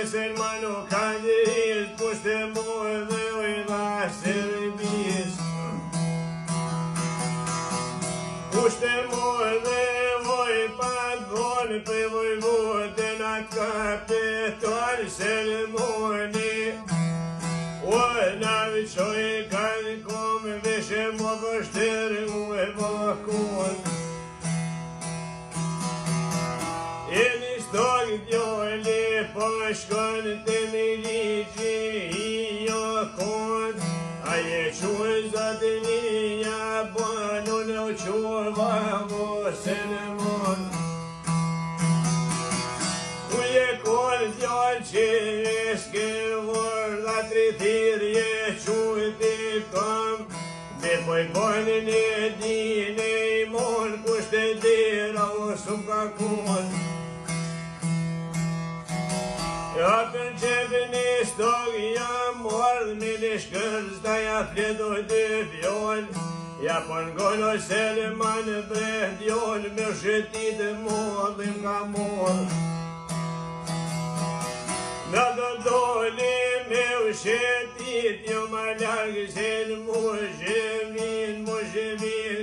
Selman nuk ka diris, pushte mu dhe ujda Serbis. Pushte mu dhe voj pagon, për vojvodën a kapitan Selmoni. O na viqoj kanë kom, veshe mu vështirë u e bakon. Stog djoli po shkon të milici I jokon. A je quë zatënia banu në quva vosën mon. U je kol djol që eske vorda tritirje quë t'i kam. Dhe poj bojnë në dine I mon kushte dira o sum ka kon. Ja për qepin I stog jam mordh me lishkër zda ja fletoj të fjol. Ja për ngolo Selman bre djol me shëtit modhim ka mordh. Nga do doli me shëtit jo ma largë sen mu zhevin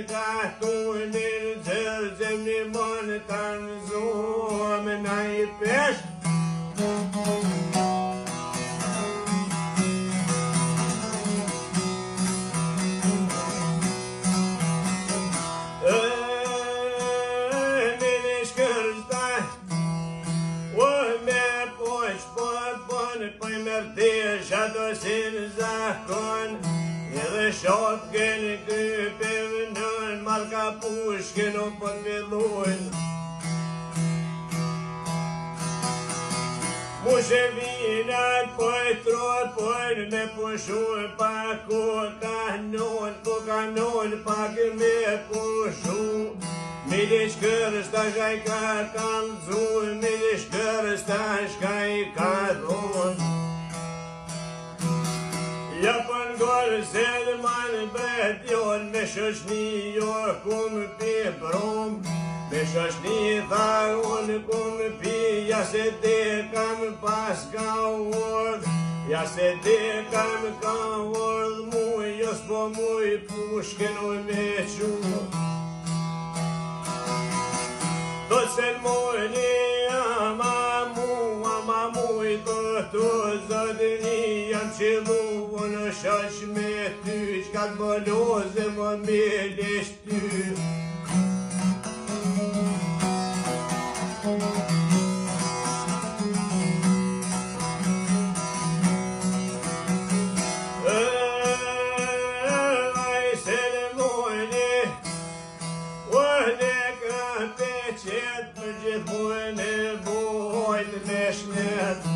ka tunin zërzem një mon të nëzom na I pesh. Shato sin zakon, edhe shotken kypim nën, marka pushkin o po t'fillujn. Mushevinat po I tropojn me pushu pa ku kanon pak me pushu. Milish kërës tash a I ka kalzu, milish kërës tash ka I ka dhon. Ja për ngolë Selman bet jon me shoshni jo kum pi brom. Me shoshni tha unë kum pi, ja se te kam pas ka urdh. Ja se te kam ka urdh muj, jo s'po muj pushken u me qu. Thot Selmoni ama muj të zotëni jam qilu në shash me ty, qka t'boloze më melesh ty. Aj Selmoni, o ne ka peqet për gjithmon e bojt me shnet.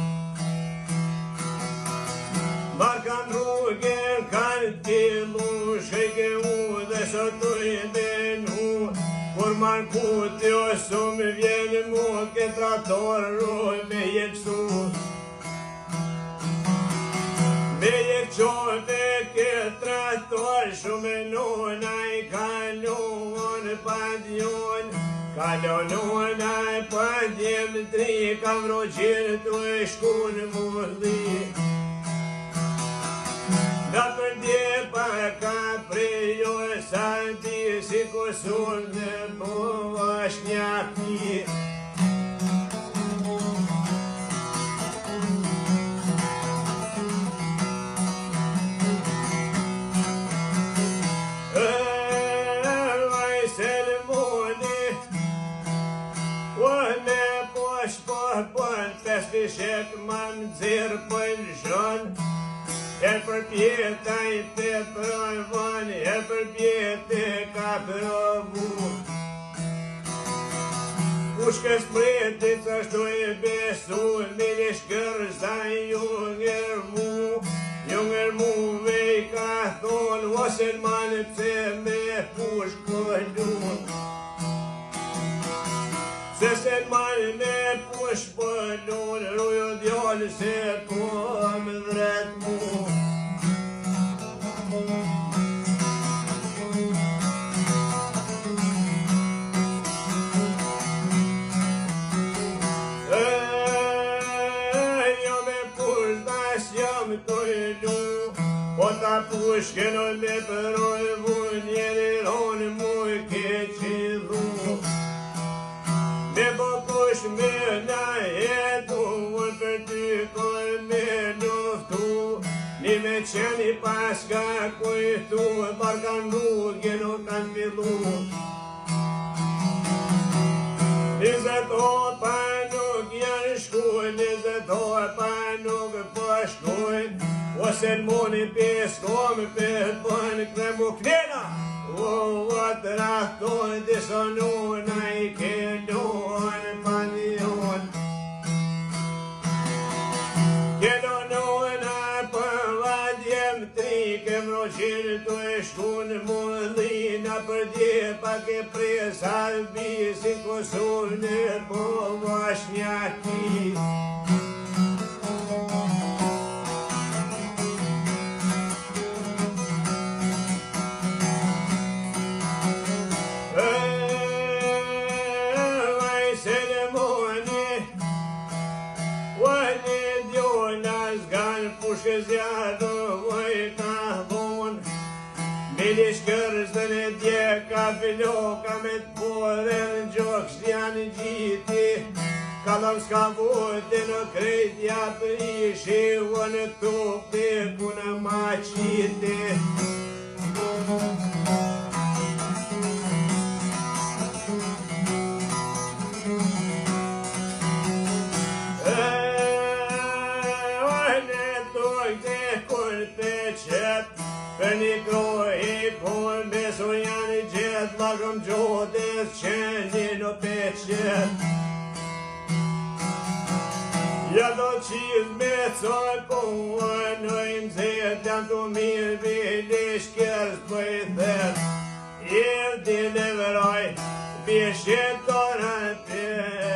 Markan rrugën kanë t'illu, shëjke u dhe sotu I benu. Kur man kuti o sum vjen mu, ke trator rroj me jepsu. Me jepqove ke trator, shume nona I kalon pa djon. Kalon a pa djem tri, ka vroqir t'u e shkun mudhi. Nga për dje pa ka prejo e salti, si kusur dhe po është njaki. Aj Selmoni, o me posh po peshti shek ma m'dzir për shon. E për pjeta I te provon, e për pjete ka provu. Kushkës pretit ashtu I besu, milish kërsa junger mu vej ka thon, o Selman pse me push këllun. Se Selman me push pëllun, rujo djallë se kom dhret mu. Jo rrugë nuk kanë fillu. 20 orë pa nuk janë shkuj, 20 orë pa nuk po shkuj, ose në moni peskom për bënë kremu knena, o të rahtojnë disonuna i kellonë pandion. Kellonuna për vadjem trike, mroqirë të e shkunë mullina për dje pak e presa bisin Kosovë po vashnjaki. Pushke zjarë voj ka vonë, milish kërëzën e dje ka filoka me të pore në gjokë shtë gjiti, kalëm s'ka vojtë në krejtja për ishi vë në tupti ku në maqiti. Për një krohi kun beso janë i gjithë, lagëm gjodës qenë në peqet. Ja do qizë me coj kohë në imzet, janë të mirë bilish kërës për i thet. I di leveroj, bishet të rëpjet.